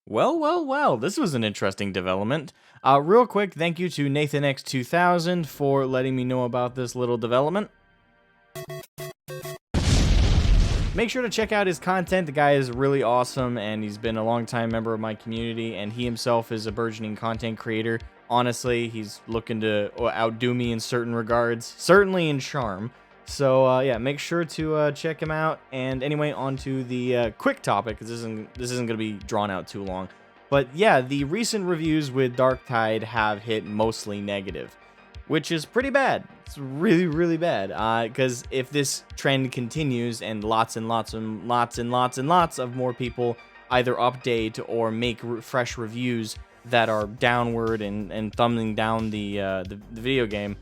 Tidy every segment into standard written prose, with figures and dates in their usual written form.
Well, this was an interesting development. Real quick, thank you to NathanX2000 for letting me know about this little development. Make sure to check out his content. The guy is really awesome, and he's been a long-time member of my community, and he himself is a burgeoning content creator. Honestly, he's looking to outdo me in certain regards, certainly in charm. So, yeah, make sure to check him out. And anyway, on to the quick topic, because this isn't going to be drawn out too long. But yeah, the recent reviews with Darktide have hit mostly negative, which is pretty bad. It's really, really bad. Because if this trend continues and lots and lots of more people either update or make fresh reviews that are downward and thumbing down the video game,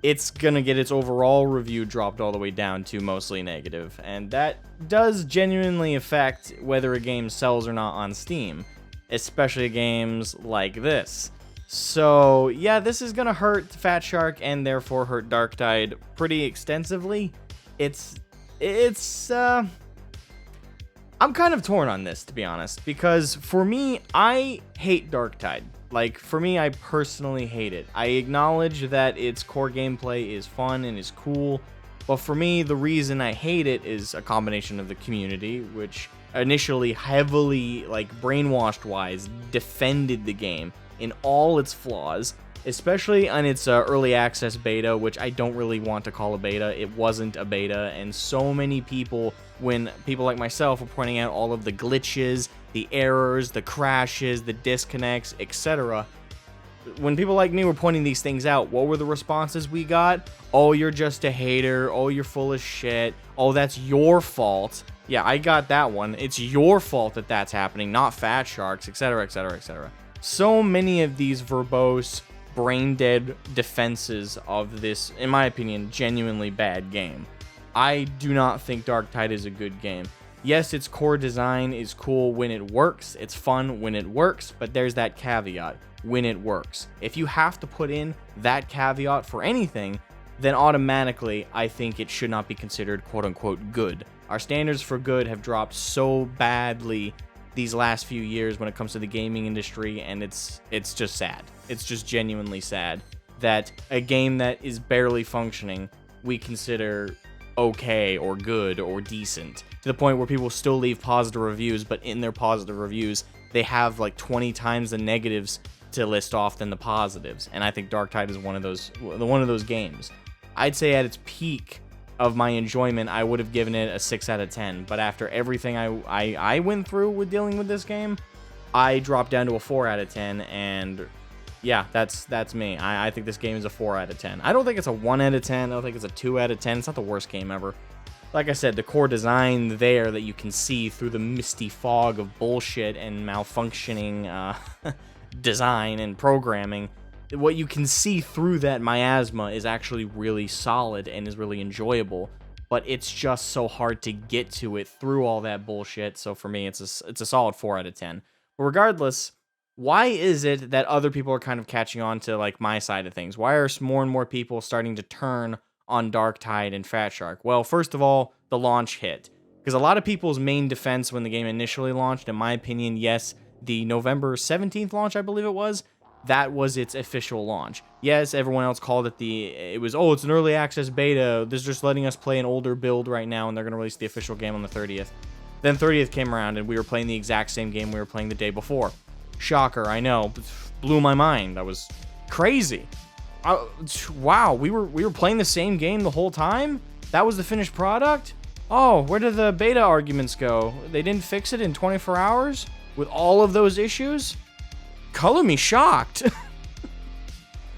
it's gonna get its overall review dropped all the way down to mostly negative, and that does genuinely affect whether a game sells or not on Steam, especially games like this. So yeah, this is gonna hurt Fat Shark and therefore hurt Darktide pretty extensively. I'm kind of torn on this, to be honest, because for me, I hate Darktide. Like, for me, I personally hate it. I acknowledge that its core gameplay is fun and is cool, but for me, the reason I hate it is a combination of the community, which initially heavily, like, brainwashed-wise, defended the game in all its flaws, especially on its early access beta, which I don't really want to call a beta. It wasn't a beta, and so many people, when people like myself were pointing out all of the glitches, the errors, the crashes, the disconnects, etc. When people like me were pointing these things out, what were the responses we got? Oh, you're just a hater. Oh, you're full of shit. Oh, that's your fault. Yeah, I got that one. It's your fault that that's happening, not Fat Shark's, etc., etc., etc. So many of these verbose, brain-dead defenses of this, in my opinion, genuinely bad game. I do not think Darktide is a good game. Yes, its core design is cool when it works, it's fun when it works, but there's that caveat, when it works. If you have to put in that caveat for anything, then automatically I think it should not be considered quote-unquote good. Our standards for good have dropped so badly these last few years when it comes to the gaming industry, and it's just sad. It's just genuinely sad that a game that is barely functioning we consider okay or good or decent, to the point where people still leave positive reviews, but in their positive reviews they have like 20 times the negatives to list off than the positives. And I think Darktide is one of those games. I'd say at its peak of my enjoyment, I would have given it a 6 out of 10, but after everything I went through with dealing with this game, I dropped down to a 4 out of 10, and yeah, that's me. I think this game is a 4 out of 10. I don't think it's a 1 out of 10. I don't think it's a 2 out of 10. It's not the worst game ever. Like I said, the core design there that you can see through the misty fog of bullshit and malfunctioning design and programming, what you can see through that miasma is actually really solid and is really enjoyable, but it's just so hard to get to it through all that bullshit. So for me, it's a solid 4 out of 10. But regardless, why is it that other people are kind of catching on to like my side of things? Why are more and more people starting to turn on Darktide and Fat Shark? Well, first of all, the launch hit. Because a lot of people's main defense when the game initially launched, in my opinion, yes, the November 17th launch, I believe it was, that was its official launch. Yes, everyone else called it it's an early access beta. They're just letting us play an older build right now, and they're going to release the official game on the 30th. Then 30th came around, and we were playing the exact same game we were playing the day before. Shocker, I know. Blew my mind. That was crazy. Wow, we were playing the same game the whole time? That was the finished product? Oh, where did the beta arguments go? They didn't fix it in 24 hours? With all of those issues? Color me shocked.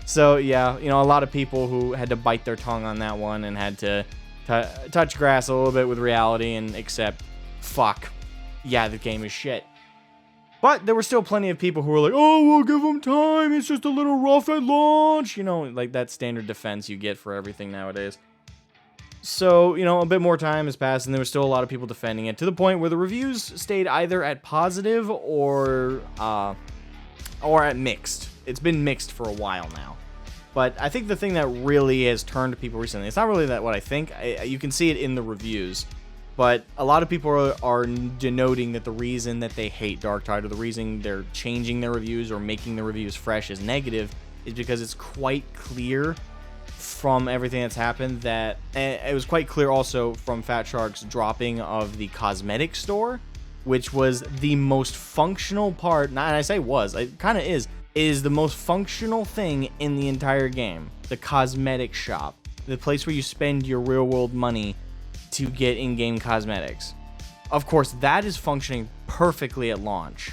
So, yeah, a lot of people who had to bite their tongue on that one and had to touch grass a little bit with reality and accept, fuck, yeah, the game is shit. But there were still plenty of people who were like, oh, we'll give them time, it's just a little rough at launch. Like that standard defense you get for everything nowadays. So, a bit more time has passed, and there was still a lot of people defending it, to the point where the reviews stayed either at positive or at mixed. It's been mixed for a while now. But I think the thing that really has turned people recently, it's not really that what I think. You can see it in the reviews. But a lot of people are denoting that the reason that they hate Darktide, or the reason they're changing their reviews or making the reviews fresh as negative, is because it's quite clear from everything that's happened that, and it was quite clear also from Fat Shark's dropping of the cosmetic store, which was the most functional part. And I say was, it kind of is the most functional thing in the entire game. The cosmetic shop, the place where you spend your real world money to get in-game cosmetics. Of course, that is functioning perfectly at launch.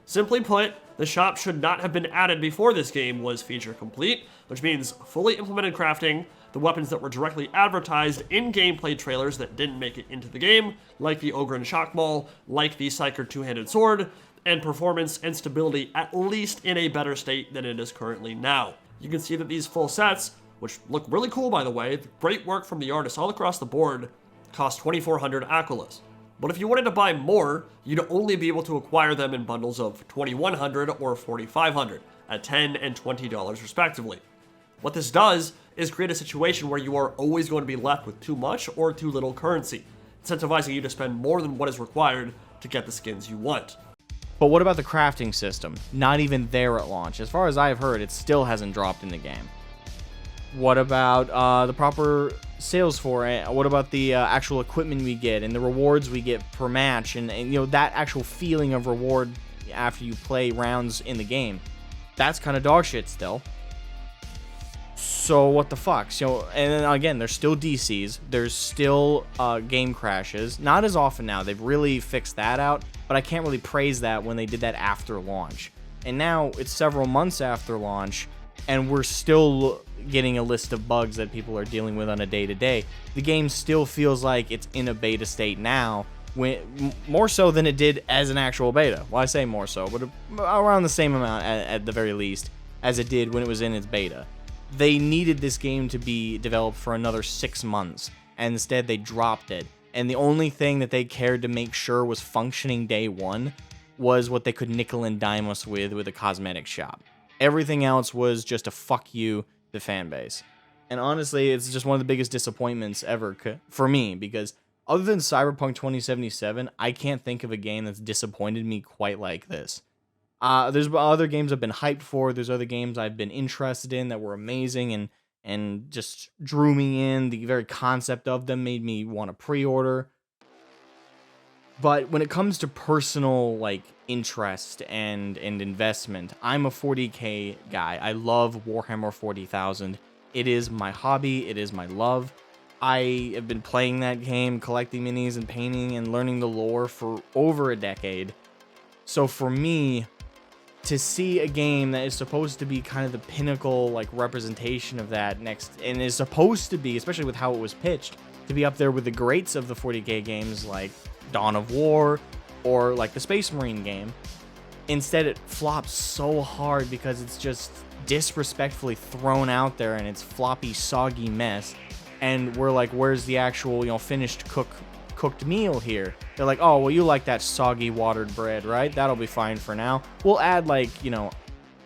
Simply put, the shop should not have been added before this game was feature complete, which means fully implemented crafting, the weapons that were directly advertised in gameplay trailers that didn't make it into the game, like the Ogre and Shock Ball, like the Psyker two-handed sword, and performance and stability at least in a better state than it is currently now. You can see that these full sets, which look really cool by the way, great work from the artists all across the board, cost 2,400 Aquilas. But if you wanted to buy more, you'd only be able to acquire them in bundles of 2,100 or 4,500 at $10 and $20 respectively. What this does is create a situation where you are always going to be left with too much or too little currency, incentivizing you to spend more than what is required to get the skins you want. But what about the crafting system? Not even there at launch. As far as I've heard, it still hasn't dropped in the game. What about the proper sales for it? What about the actual equipment we get and the rewards we get per match, and you know, that actual feeling of reward after you play rounds in the game? That's kind of dog shit still. So what the fuck? So, and then again, there's still DCs, there's still game crashes. Not as often now. They've really fixed that out, but I can't really praise that when they did that after launch. And now it's several months after launch, and we're still getting a list of bugs that people are dealing with on a day-to-day. The game still feels like it's in a beta state now, more so than it did as an actual beta. Well, I say more so, but around the same amount at the very least as it did when it was in its beta. They needed this game to be developed for another 6 months, and instead they dropped it. And the only thing that they cared to make sure was functioning day one was what they could nickel and dime us with a cosmetic shop. Everything else was just a fuck you, the fan base. And honestly, it's just one of the biggest disappointments ever for me, because other than Cyberpunk 2077, I can't think of a game that's disappointed me quite like this. There's other games I've been hyped for, there's other games I've been interested in that were amazing and just drew me in. The very concept of them made me want to pre-order. But when it comes to personal like interest and investment, I'm a 40k guy. I love Warhammer 40,000. It is my hobby. It is my love. I have been playing that game, collecting minis and painting and learning the lore for over a decade. So for me, to see a game that is supposed to be kind of the pinnacle like representation of that next, and is supposed to be, especially with how it was pitched, to be up there with the greats of the 40k games like Dawn of War or like the Space Marine game, instead it flops so hard because it's just disrespectfully thrown out there in its floppy, soggy mess. And we're like, where's the actual, you know, finished cooked meal here? They're like, oh, well, you like that soggy watered bread, right? That'll be fine for now. We'll add like, you know,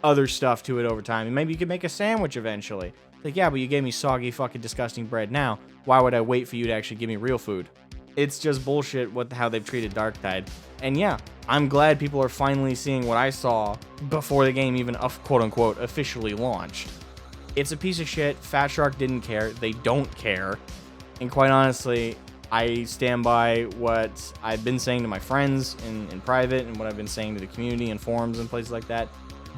other stuff to it over time, and maybe you could make a sandwich eventually. Like, yeah, but you gave me soggy, fucking disgusting bread now. Why would I wait for you to actually give me real food? It's just bullshit how they've treated Darktide. And yeah, I'm glad people are finally seeing what I saw before the game even quote-unquote officially launched. It's a piece of shit. Fat Shark didn't care. They don't care. And quite honestly, I stand by what I've been saying to my friends in private and what I've been saying to the community and forums and places like that.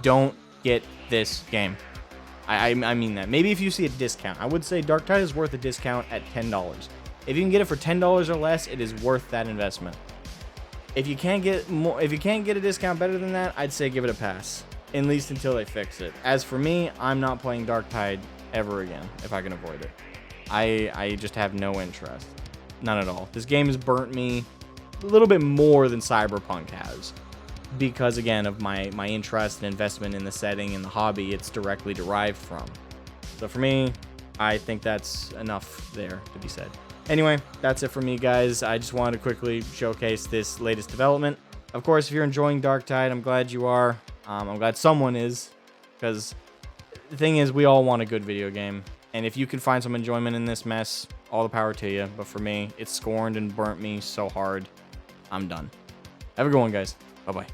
Don't get this game. I mean that. Maybe if you see a discount. I would say Darktide is worth a discount at $10. If you can get it for $10 or less, it is worth that investment. If you can't get a discount better than that, I'd say give it a pass, at least until they fix it. As for me, I'm not playing Darktide ever again if I can avoid it. I just have no interest, none at all. This game has burnt me a little bit more than Cyberpunk has, because again of my interest and investment in the setting and the hobby it's directly derived from. So for me, I think that's enough there to be said. Anyway, that's it for me, guys. I just wanted to quickly showcase this latest development. Of course, if you're enjoying Darktide, I'm glad you are. I'm glad someone is, because the thing is, we all want a good video game. And if you can find some enjoyment in this mess, all the power to you. But for me, it scorned and burnt me so hard. I'm done. Have a good one, guys. Bye-bye.